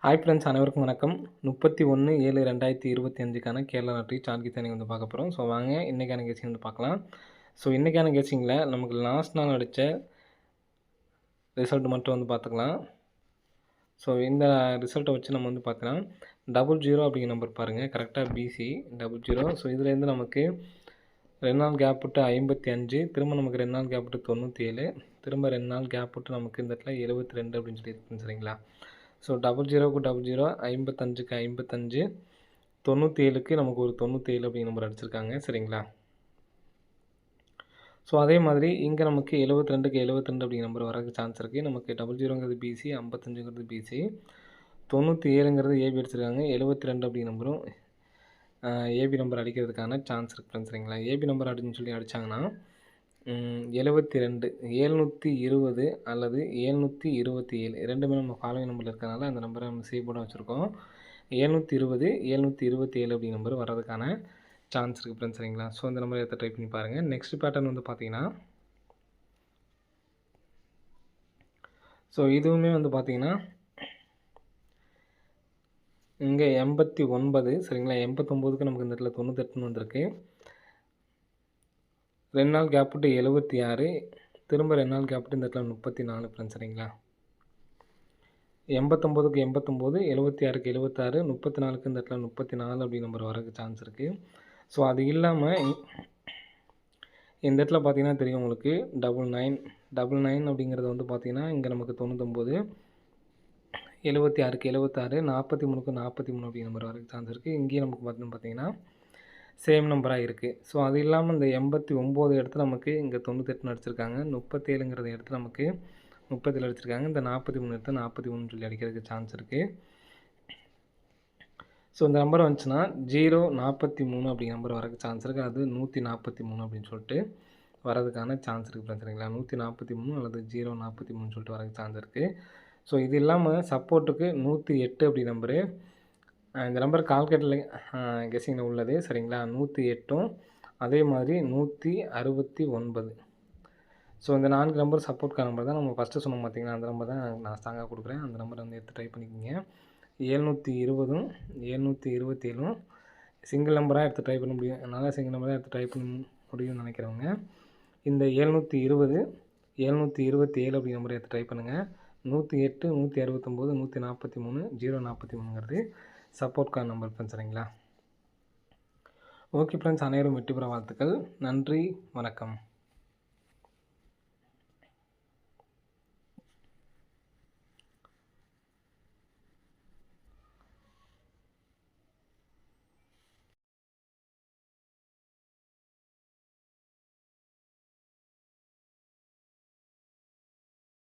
Hi friends, அனைவருக்கும் வணக்கம். 31/7/2025க்கான Kerala lottery chart guessing வந்து பார்க்க போகிறோம். ஸோ வாங்க இன்றைக்கான கெஸ்ஸிங் வந்து பார்க்கலாம். ஸோ இன்றைக்கான கெஸ்ஸிங்கில் நமக்கு லாஸ்ட் நாள் அடித்த ரிசல்ட் மட்டும் வந்து பார்த்துக்கலாம். ஸோ இந்த ரிசல்ட்டை வச்சு நம்ம வந்து பார்க்கலாம். 00 அப்படிங்கிற நம்பர் பாருங்கள், கரெக்டாக BC 00. ஸோ இதுலேருந்து நமக்கு 2 நாள் கேப் விட்டு 55, திரும்ப நமக்கு 2 நாள் கேப் விட்டு 97, திரும்ப 2 நாள் கேப் விட்டு நமக்கு இந்த இடத்துல 72 அப்படின்னு சொல்லி இருக்குன்னு சரிங்களா. ஸோ 00க்கு 00, 55க்கு 55, 97க்கு நமக்கு ஒரு 97 அப்படிங்கிற நம்பர் அடிச்சிருக்காங்க சரிங்களா. ஸோ அதே மாதிரி இங்கே நமக்கு 72க்கு 72 அப்படிங்கிற நம்பர் வரக்கு சான்ஸ் இருக்குது. நமக்கு 00ங்கிறது BC, 55ங்கிறது BC, 97ங்கிறது AB அடிச்சிருக்காங்க. 72 அப்படிங்கிற நம்பரும் AB நம்பர் அடிக்கிறதுக்கான சான்ஸ் இருக்குது சரிங்களா. AB நம்பர் அப்படின்னு சொல்லி அடித்தாங்கன்னா 72, 720 அல்லது 727 ரெண்டுமே நம்ம ஃபாலோயிங் நம்பரில் இருக்கிறனால அந்த நம்பரை நம்ம சேவ் பண்ண வச்சுருக்கோம். 720, 727 அப்படிங்கிற நம்பர் வர்றதுக்கான சான்ஸ் இருக்குது ஃப்ரெண்ட்ஸ் சரிங்களா. ஸோ அந்த நம்பரை எடுத்து ட்ரை பண்ணி பாருங்கள். நெக்ஸ்ட் பேட்டர்ன் வந்து பார்த்தீங்கன்னா, ஸோ இதுவுமே வந்து பார்த்தீங்கன்னா இங்கே 89 சரிங்களா. 89க்கு நமக்கு இந்த இடத்துல 98ன்னு வந்திருக்கு. 2 நாள் கேப் விட்டு 76, திரும்ப 2 நாள் கேப் விட்டு இந்த இடத்துல 34 ஃப்ரெண்ட்ஸ் சரிங்களா. 89க்கு 89, 76க்கு 76, 34க்கு இந்த இடத்துல 34 அப்படி நம்பர் வரக்கு சான்ஸ் இருக்குது. ஸோ அது இல்லாமல் இந்த இடத்துல பார்த்தீங்கன்னா தெரியும் உங்களுக்கு 99 அப்படிங்கிறது வந்து பார்த்தீங்கன்னா இங்கே நமக்கு 99, 76க்கு 76, 43க்கு 43 அப்படி நம்பர் வரக்கு சான்ஸ் இருக்குது. இங்கேயும் நமக்கு பார்த்தீங்கன்னா சேம் நம்பராக இருக்குது. ஸோ அது இல்லாமல் இந்த 89 இடத்துல நமக்கு இங்கே 98 அடிச்சிருக்காங்க. 37ங்கிறத எடுத்து நமக்கு 37 அடிச்சிருக்காங்க. இந்த 43 எடுத்து 43 சொல்லி அடிக்கிறதுக்கு சான்ஸ் இருக்குது. ஸோ இந்த நம்பர் வந்துச்சுன்னா 043 அப்படிங்கிற நம்பர் வரக்கு சான்ஸ் இருக்குது. அது 143 அப்படின்னு சொல்லிட்டு வரதுக்கான சான்ஸ் இருக்குது சரிங்களா. 143 அல்லது 043 சொல்லிட்டு வரக்கு சான்ஸ் இருக்குது. ஸோ இது இல்லாமல் சப்போர்ட்டுக்கு 108 அப்படி நம்பரு, இந்த நம்பர் கால்குலேட்டரில் கெஸ்ஸிங்கில் உள்ளது சரிங்களா. 108ம் அதே மாதிரி 169. ஸோ இந்த 4 நம்பர் சப்போர்ட்கான நம்பர் தான் நம்ம ஃபஸ்ட்டு சொன்னோம் பார்த்தீங்கன்னா, அந்த நம்பர் தான் நான் ஸ்ட்ராங்காக கொடுக்குறேன். அந்த நம்பரை வந்து எடுத்து ட்ரை பண்ணிக்கோங்க. 720ம் 727ம் சிங்கிள் நம்பராக எடுத்து ட்ரை பண்ண முடியும். என்னால் சிங்கிள் நம்பராக எடுத்து ட்ரை பண்ண முடியும்னு நினைக்கிறவங்க இந்த 720, 727 அப்படி நம்பரை எடுத்து ட்ரை பண்ணுங்கள். 108, 169, 143, 043ங்கிறது சப்போர்ட்கான நம்பர் ஃப்ரெண்ட்ஸ் சரிங்களா. ஓகே ஃப்ரெண்ட்ஸ், அனைவரும் வெற்றி பெற வாழ்த்துக்கள். நன்றி, வணக்கம்.